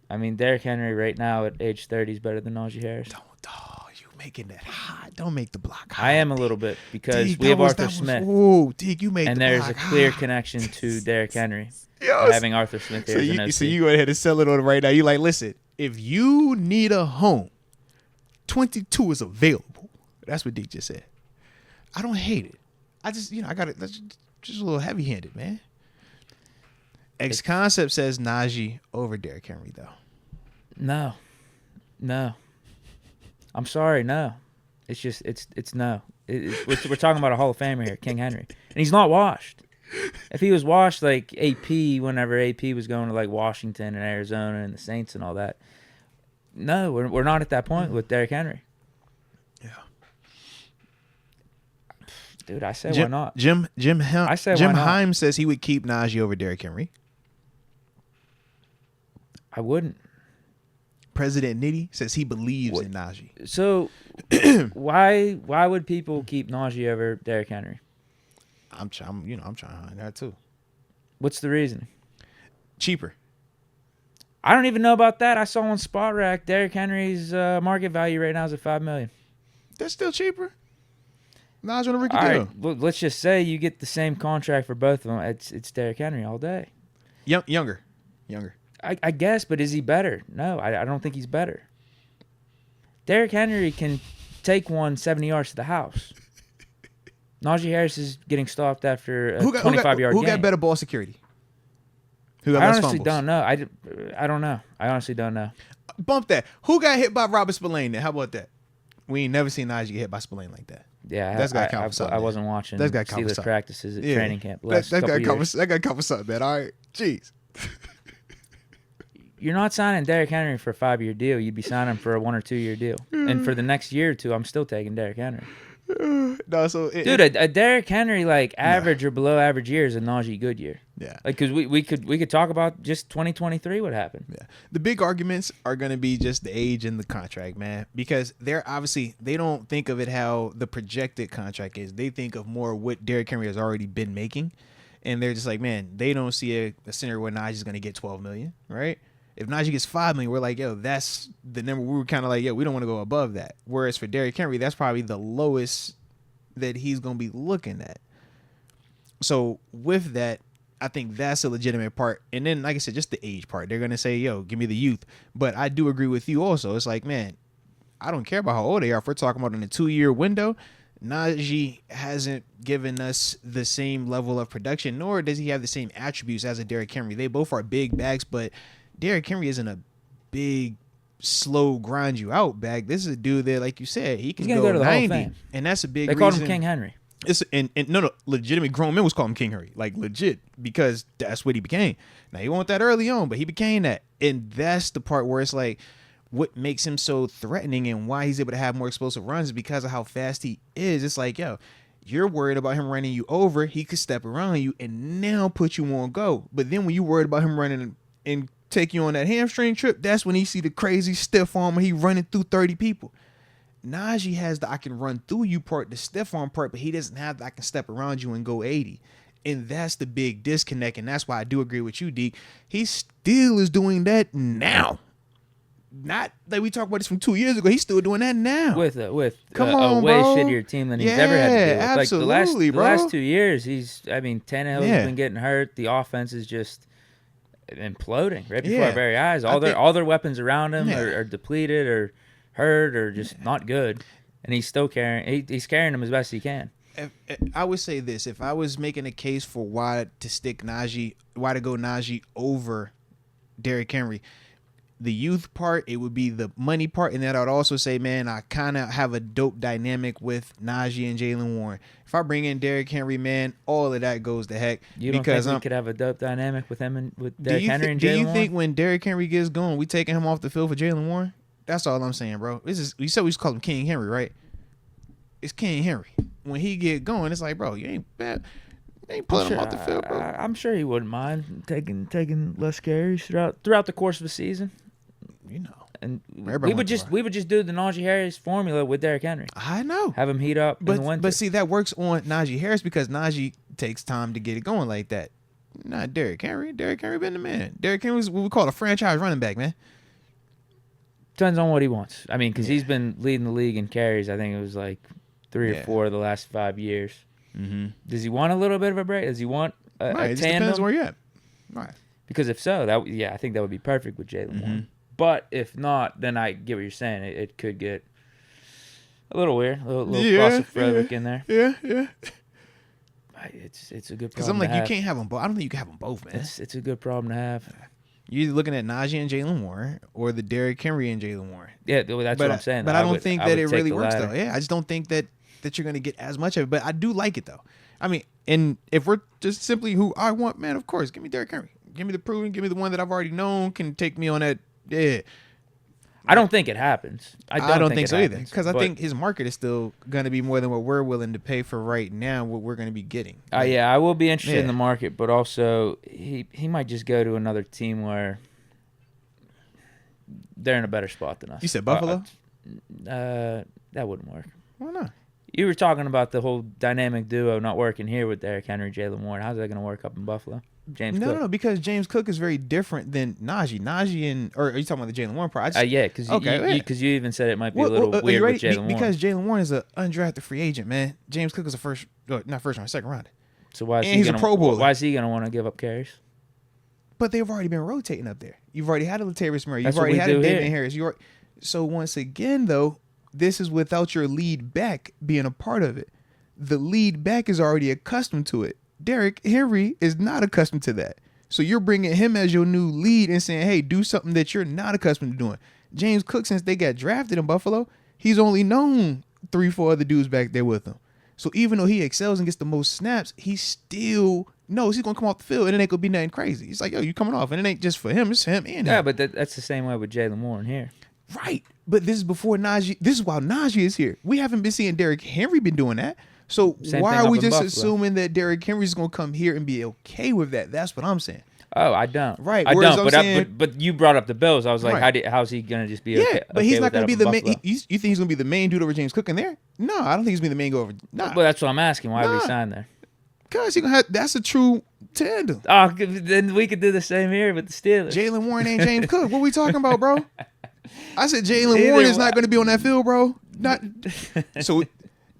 I mean, Derrick Henry right now at age 30 is better than Najee Harris. You making that hot. Don't make the block hot. I am a little bit because Deke, we have Arthur Smith. Ooh, Deke, you make and the there's block a clear hot. connection to Derrick Henry. Yes. Having Arthur Smith here as an OC. So you go ahead and sell it on it right now. You like, listen, if you need a home, 22 is available. That's what Deke just said. I don't hate it. I just, I got it. That's just a little heavy-handed, man. X Concept says Najee over Derrick Henry, though. No. I'm sorry, no. It's just, it's no. We're talking about a Hall of Famer here, King Henry. And he's not washed. If he was washed like AP, whenever AP was going to like Washington and Arizona and the Saints and all that, no, we're not at that point with Derrick Henry. Yeah. Dude, I say why not? Jim Heim says he would keep Najee over Derrick Henry. I wouldn't. President Nitty says he believes in Najee. So why would people keep Najee over Derrick Henry? I'm trying to find that too. What's the reason? Cheaper. I don't even know about that. I saw on Spot Rack Derrick Henry's market value right now is at $5 million. That's still cheaper. Najee on a rookie deal. All right, well, let's just say you get the same contract for both of them. It's Derrick Henry all day. Younger. I guess, but is he better? No, I don't think he's better. Derrick Henry can take one 70 yards to the house. Najee Harris is getting stopped after a 25-yard game. Who got better ball security? Who got I less honestly fumbles? don't know. I don't know. I honestly don't know. Bump that. Who got hit by Robert Spillane then? How about that? We ain't never seen Najee get hit by Spillane like that. Yeah, that's got to count for something. I wasn't watching that's got to count for Steelers something. practices at training camp. That got to count for something, man. All right. Jeez. You're not signing Derrick Henry for a 5-year deal. You'd be signing him for a 1 or 2 year deal. And for the next year or two, I'm still taking Derrick Henry. No, so dude, a Derrick Henry like average or below average year is a Najee good year. Yeah, like because we could talk about just 2023 what happened. Yeah, the big arguments are going to be just the age and the contract, man, because they don't think of it how the projected contract is. They think of more what Derrick Henry has already been making, and they're just like, man, they don't see a scenario where Najee's going to get $12 million, right? If Najee gets $5 million, we're like, yo, that's the number. We were kind of like, yo, we don't want to go above that. Whereas for Derrick Henry, that's probably the lowest that he's going to be looking at. So with that, I think that's a legitimate part. And then, like I said, just the age part. They're going to say, yo, give me the youth. But I do agree with you also. It's like, man, I don't care about how old they are. If we're talking about in a 2-year window, Najee hasn't given us the same level of production, nor does he have the same attributes as a Derrick Henry. They both are big bags, but Derrick Henry isn't a big, slow, grind you out bag. This is a dude that, like you said, he can go to the 90, Hall of Fame. And that's a big. They reason. called him King Henry. It's and no, legitimate grown men was calling him King Henry, like legit, because that's what he became. Now he wasn't that early on, but he became that, and that's the part where it's like, what makes him so threatening and why he's able to have more explosive runs is because of how fast he is. It's like, yo, you're worried about him running you over, he could step around you and now put you on go. But then when you worried about him running and take you on that hamstring trip, that's when he see the crazy stiff arm where he running through 30 people. Najee has the I can run through you part, the stiff arm part, but he doesn't have the I can step around you and go 80. And that's the big disconnect, and that's why I do agree with you, Deke. He still is doing that now. Not that we talked about this from 2 years ago. He's still doing that now. With a way bro. shittier team than he's ever had to deal with. Absolutely, like the last 2 years, Tannehill's been getting hurt. The offense is just imploding right before our very eyes. All their weapons around him are depleted or hurt or just not good, and he's still carrying. He's carrying them as best he can. I would say this: if I was making a case for why to go Najee over Derrick Henry, the youth part, it would be the money part, and then I would also say, man, I kind of have a dope dynamic with Najee and Jalen Warren. If I bring in Derrick Henry, man, all of that goes to heck. You don't think we could have a dope dynamic with him and with Derrick Henry and Jalen Warren? Do you think when Derrick Henry gets going, we taking him off the field for Jalen Warren? That's all I'm saying, bro. You said we used to call him King Henry, right? It's King Henry. When he get going, it's like, bro, you ain't bad. You ain't pulling him off the field, bro. I'm sure he wouldn't mind taking less carries throughout the course of the season. You know, and we would just do the Najee Harris formula with Derrick Henry. I know. Have him heat up in the winter. But see, that works on Najee Harris because Najee takes time to get it going like that. Not Derrick Henry. Derrick Henry been the man. Derrick Henry was what we call a franchise running back, man. Depends on what he wants. I mean, because he's been leading the league in carries. I think it was like 3 or 4 of the last 5 years. Mm-hmm. Does he want a little bit of a break? Does he want a It just tandem? depends where you're at. Right. Because if so, I think that would be perfect with Jalen Warren. But if not, then I get what you're saying. It could get a little weird, a little claustrophobic in there. Yeah. It's a good problem. Because I'm like, you can't have them both. I don't think you can have them both, man. It's a good problem to have. You're either looking at Najee and Jalen Warren or the Derrick Henry and Jalen Warren. Yeah, that's what I'm saying. But I don't think that it really works, though. Yeah, I just don't think that you're going to get as much of it. But I do like it, though. I mean, and if we're just simply who I want, man, of course, give me Derrick Henry. Give me the proven. Give me the one that I've already known can take me on that. Yeah. I don't think it happens. I don't think so either. Because I think his market is still going to be more than what we're willing to pay for right now, what we're going to be getting. Yeah, I will be interested in the market, but also he might just go to another team where they're in a better spot than us. You said Buffalo? That wouldn't work. Why not? You were talking about the whole dynamic duo not working here with Derrick Henry, Jalen Warren. How's that going to work up in Buffalo? James Cook. No, because James Cook is very different than Najee. Or are you talking about the Jalen Warren part? Yeah, because you even said it might be a little weird with Jalen Warren. Because Jalen Warren is an undrafted free agent, man. James Cook is not first round, second round. So why is he's a Pro Bowler. Why is he going to want to give up carries? But they've already been rotating up there. You've already had a Latavius Murray. You've already had a David Harris. So once again, though, this is without your lead back being a part of it. The lead back is already accustomed to it. Derrick Henry is not accustomed to that. So you're bringing him as your new lead and saying, hey, do something that you're not accustomed to doing. James Cook, since they got drafted in Buffalo, he's only known 3-4 other dudes back there with him. So even though he excels and gets the most snaps, he still knows he's going to come off the field and it ain't going to be nothing crazy. He's like, yo, you coming off. And it ain't just for him. It's him and him. Yeah, but that's the same way with Jalen Warren here. Right. But this is before Najee. This is while Najee is here. We haven't been seeing Derrick Henry been doing that. So why are we just assuming that Derrick Henry's going to come here and be okay with that? That's what I'm saying. Oh, I don't. Right. I don't. But you brought up the Bills. I was like, how's he going to just be okay? Yeah, but he's not going to be the main. You think he's going to be the main dude over James Cook in there? No, I don't think he's going to be the main guy over. Nah. Well, that's what I'm asking. Why would he sign there? Because that's a true tandem. Oh, then we could do the same here with the Steelers. Jalen Warren ain't James Cook. What we talking about, bro? I said Jalen Warren is not going to be on that field, bro. So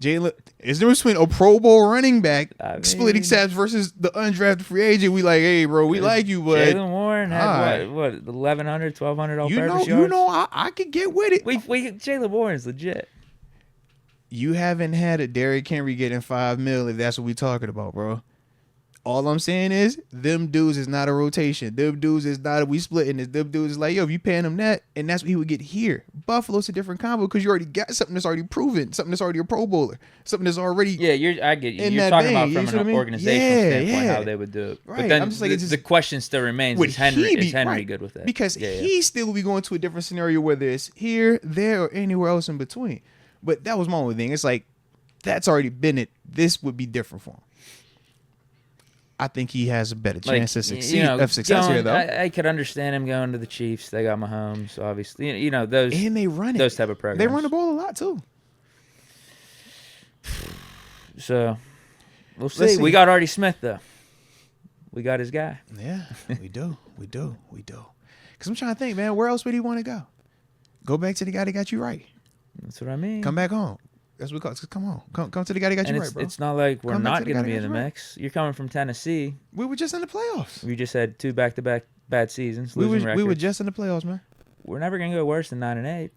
Jalen is there between a Pro Bowl running back splitting snaps versus the undrafted free agent. We like, hey, bro, we like you, but Jalen Warren had what 1,100, 1,200 all-purpose yards. You know, I could get with it. Jalen Warren's legit. You haven't had a Derrick Henry getting $5 million if that's what we talking about, bro. All I'm saying is, them dudes is not a rotation. Them dudes is not we splitting this. Them dudes is like, yo, if you paying him that, and that's what he would get here. Buffalo's a different combo because you already got something that's already proven, something that's already a Pro Bowler, something that's already. Yeah, I get you. You're talking about from an organizational standpoint how they would do it. Right. But then I'm just like, the question still remains: is Henry good with that? Because he still will be going to a different scenario, whether it's here, there, or anywhere else in between. But that was my only thing. It's like that's already been it. This would be different for him. I think he has a better chance of success here, though. I could understand him going to the Chiefs. They got Mahomes, obviously. Those and they run it. Those type of programs. They run the ball a lot too. So we'll see. We got Artie Smith though. We got his guy. Yeah, we do. Because I'm trying to think, man, where else would he want to go? Go back to the guy that got you right. That's what I mean. Come back home. That's what we call it. Come on. Come to the guy that got you right, bro. It's not like we're not going to be in the mix. You're coming from Tennessee. We were just in the playoffs. We just had 2 back-to-back bad seasons, we losing records. We were just in the playoffs, man. We're never going to go worse than 9-8.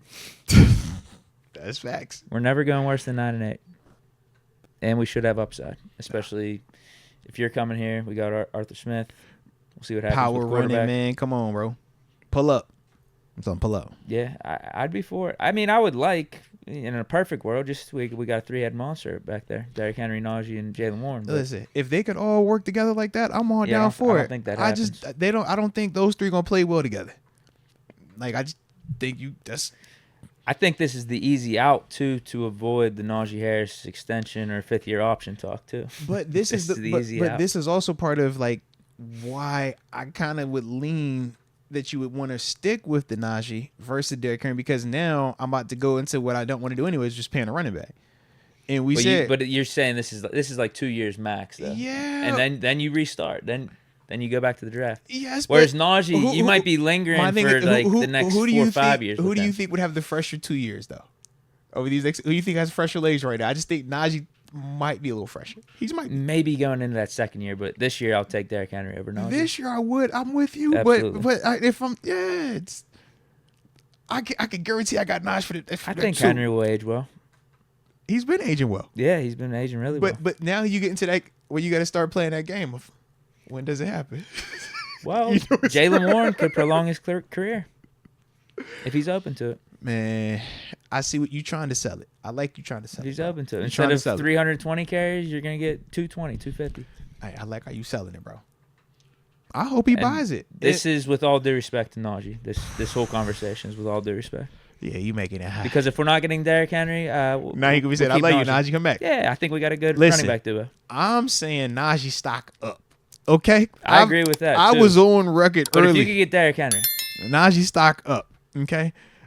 That's facts. We're never going worse than 9-8. And we should have upside, especially if you're coming here. We got Arthur Smith. We'll see what happens Power with running, man. Come on, bro. Pull up. I'm talking pull up. Yeah, I'd be for it. I mean, I would like, in a perfect world, just we got a 3-head monster back there. Derrick Henry, Najee, and Jalen Warren. Listen, if they could all work together like that, I'm all down for it. I don't think that happens. I don't think those three going to play well together. Like, I just think I think this is the easy out, too, to avoid the Najee Harris extension or 5th-year option talk, too. But this is the easy out. But this is also part of, like, why I kind of would lean that you would want to stick with the Najee versus Derrick Henry, because now I'm about to go into what I don't want to do anyways, just paying a running back. And but you're saying this is like 2 years max, though. Yeah. And then you restart. Then then you go back to the draft. Yes, Whereas but Najee, you might be lingering for the next 4 or 5 years. Who do you think would have the fresher 2 years though? Over these next, who do you think has fresher legs right now? I just think Najee might be a little fresher. He's might maybe going into that second year, but this year I'll take Derrick Henry over Najee. This year I would. I'm with you, Absolutely. but if I'm it's. I can guarantee I got Najee for the. I think Henry will age well. He's been aging well. Yeah, he's been aging really well. But now you get into that where you got to start playing that game of when does it happen? Well, Jaylen Warren could prolong his career if he's open to it. Man, I see what you trying to sell it. I like you trying to sell it. If he's open to it. You're Instead of trying to 320 carries, you're going to get 220, 250. I like how you selling it, bro. I hope he buys it. This is with all due respect to Najee. This whole conversation is with all due respect. Yeah, you making it high. Because if we're not getting Derrick Henry, now he could be saying, I like you, Najee, come back. Yeah, I think we got a good Listen, running back duo. I'm saying Najee stock up. Okay? I agree with that, I too. was on record But early. if you could get Derrick Henry. Najee stock up. Okay?